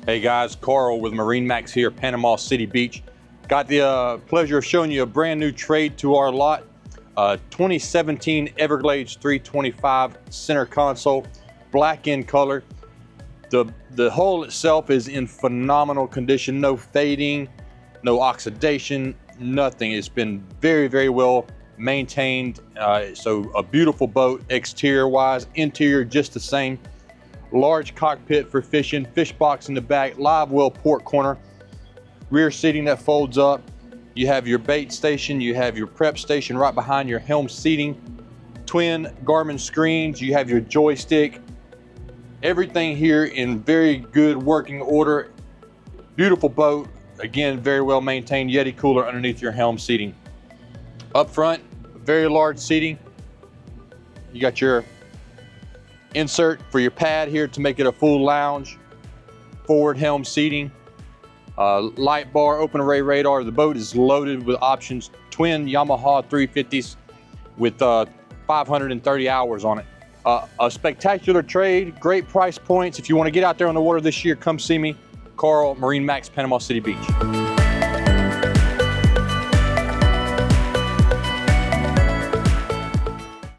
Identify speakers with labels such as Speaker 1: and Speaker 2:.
Speaker 1: Hey guys, Carl with MarineMax here, Panama City Beach. Got the pleasure of showing you a brand new trade to our lot. 2017 Everglades 325 center console, black in color. The hull itself is in phenomenal condition, no fading, no oxidation, nothing. It's been very, very well maintained. So a beautiful boat, exterior wise, interior just the same. Large cockpit for fishing, fish box in the back, live well port corner, rear seating that folds up. You have your bait station, you have your prep station right behind your helm seating, twin Garmin screens, you have your joystick. Everything here in very good working order. Beautiful boat, again, very well maintained. Yeti cooler underneath your helm seating. Up front, very large seating. You got your insert for your pad here to make it a full lounge. Forward helm seating, light bar, open array radar. The boat is loaded with options. Twin YAMAHA 350s with 530 hours on it. A spectacular trade, great price points. If you want to get out there on the water this year, come see me. Carl, MarineMax Panama City Beach.